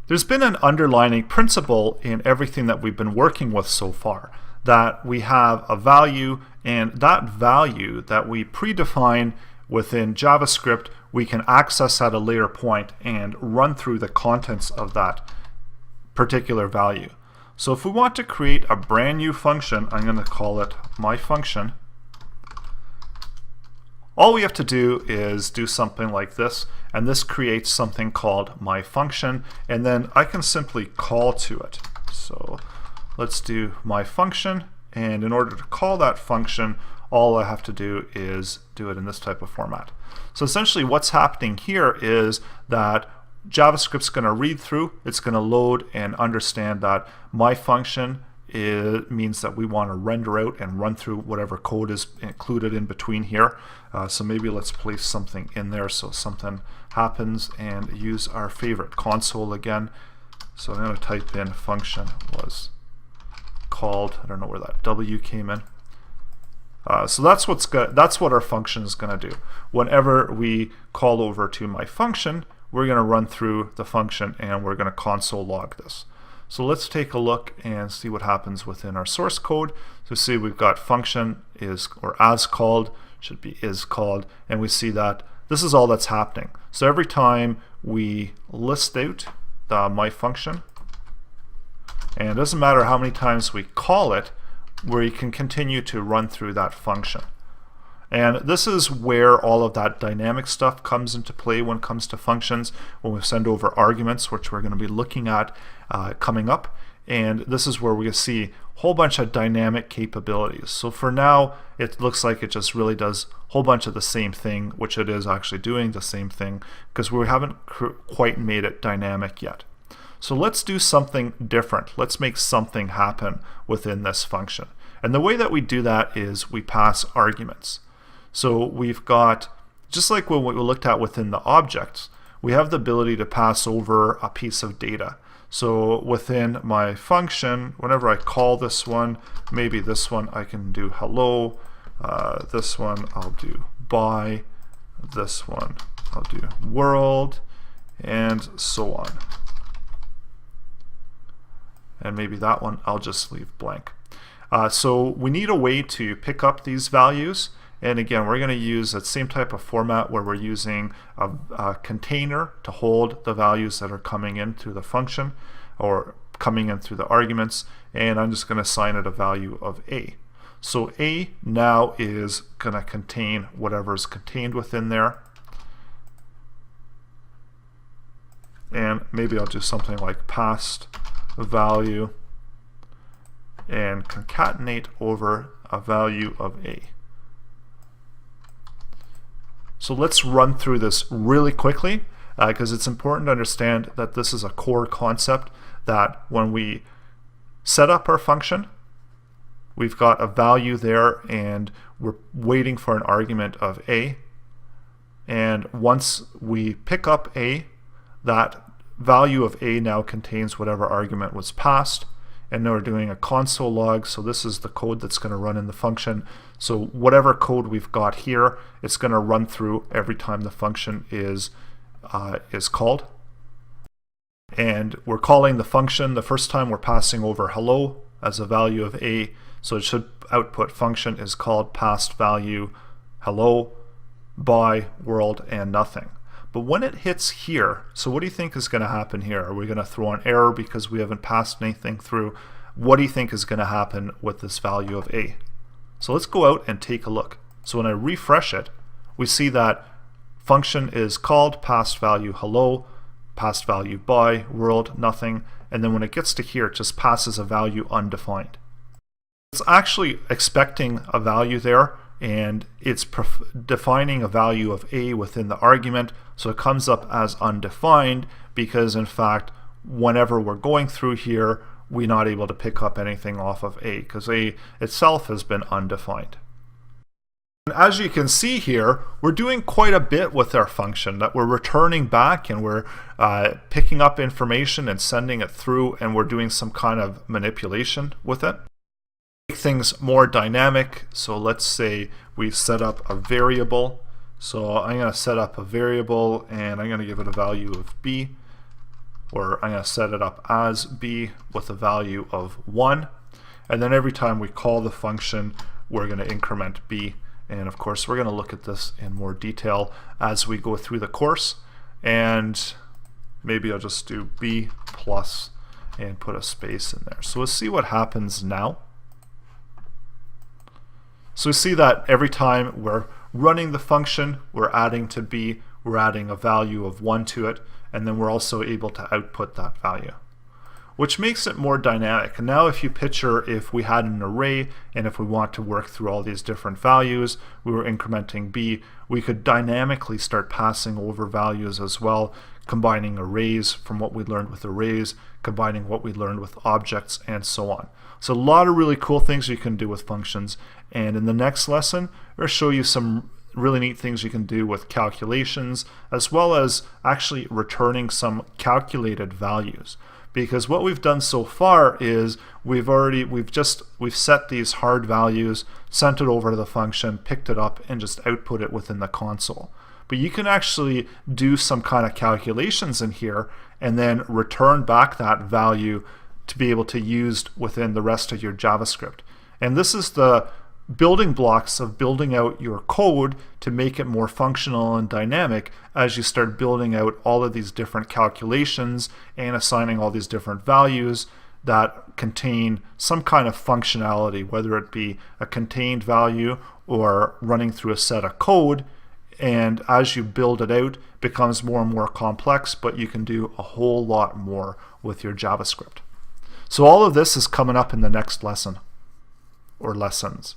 There's been an underlying principle in everything that we've been working with so far, that we have a value, and that value that we predefine within JavaScript, we can access at a later point and run through the contents of that particular value. So if we want to create a brand new function, I'm going to call it my function. All we have to do is do something like this, and this creates something called my function, and then I can simply call to it. So let's do my function, and in order to call that function, all I have to do is do it in this type of format. So essentially what's happening here is that JavaScript's going to read through, it's going to load and understand that my function means that we want to render out and run through whatever code is included in between here. So maybe let's place something in there so something happens, and use our favorite console again. So I'm going to type in function was called. I don't know where that W came in. So that's what our function is going to do. Whenever we call over to my function, we're going to run through the function and we're going to console log this. So let's take a look and see what happens within our source code. So see we've got function is, or as called, should be is called, and we see that this is all that's happening. So every time we list out the my function, and it doesn't matter how many times we call it, we can continue to run through that function. And this is where all of that dynamic stuff comes into play when it comes to functions, when we send over arguments, which we're going to be looking at coming up. And this is where we see a whole bunch of dynamic capabilities. So for now, it looks like it just really does a whole bunch of the same thing, which it is actually doing the same thing, because we haven't quite made it dynamic yet. So let's do something different. Let's make something happen within this function. And the way that we do that is we pass arguments. So we've got, just like what we looked at within the objects, we have the ability to pass over a piece of data. So within my function, whenever I call this one, maybe this one I can do hello, this one I'll do by, this one I'll do world, and so on. And maybe that one I'll just leave blank. So we need a way to pick up these values. And again, we're going to use that same type of format where we're using a container to hold the values that are coming in through the function or coming in through the arguments. And I'm just going to assign it a value of A. So A now is going to contain whatever is contained within there. And maybe I'll do something like passed value and concatenate over a value of A. So let's run through this really quickly because it's important to understand that this is a core concept, that when we set up our function, we've got a value there and we're waiting for an argument of A. And once we pick up A, that value of A now contains whatever argument was passed. And now we're doing a console log, so this is the code that's going to run in the function. So whatever code we've got here, it's going to run through every time the function is called. And we're calling the function. The first time we're passing over hello as a value of A, so it should output function is called passed value hello by world and nothing. But when it hits here, so what do you think is going to happen here? Are we going to throw an error because we haven't passed anything through? What do you think is going to happen with this value of A? So let's go out and take a look. So when I refresh it, we see that function is called passed value hello, passed value by, world, nothing, and then when it gets to here, it just passes a value undefined. It's actually expecting a value there, and it's defining a value of A within the argument, so it comes up as undefined because in fact whenever we're going through here we're not able to pick up anything off of A because A itself has been undefined. And as you can see here, we're doing quite a bit with our function, that we're returning back and we're picking up information and sending it through, and we're doing some kind of manipulation with it. Make things more dynamic. So let's say we set up a variable. So I'm going to set up a variable and I'm going to give it a value of B. or I'm going to set it up as b with a value of 1. And then every time we call the function, we're going to increment b. And of course, we're going to look at this in more detail as we go through the course. And maybe I'll just do b plus and put a space in there. So we'll see what happens now. So we see that every time we're running the function, we're adding to b, we're adding a value of 1 to it, and then we're also able to output that value, which makes it more dynamic. And now if you picture if we had an array and if we want to work through all these different values, we were incrementing b, we could dynamically start passing over values as well, combining arrays from what we learned with arrays, combining what we learned with objects, and so on. So a lot of really cool things you can do with functions. And in the next lesson, we'll show you some really neat things you can do with calculations, as well as actually returning some calculated values. Because what we've done so far is we've set these hard values, sent it over to the function, picked it up, and just output it within the console. But you can actually do some kind of calculations in here and then return back that value to be able to use within the rest of your JavaScript. And this is the building blocks of building out your code to make it more functional and dynamic as you start building out all of these different calculations and assigning all these different values that contain some kind of functionality, whether it be a contained value or running through a set of code. And as you build it out, it becomes more and more complex, but you can do a whole lot more with your JavaScript. So all of this is coming up in the next lesson or lessons.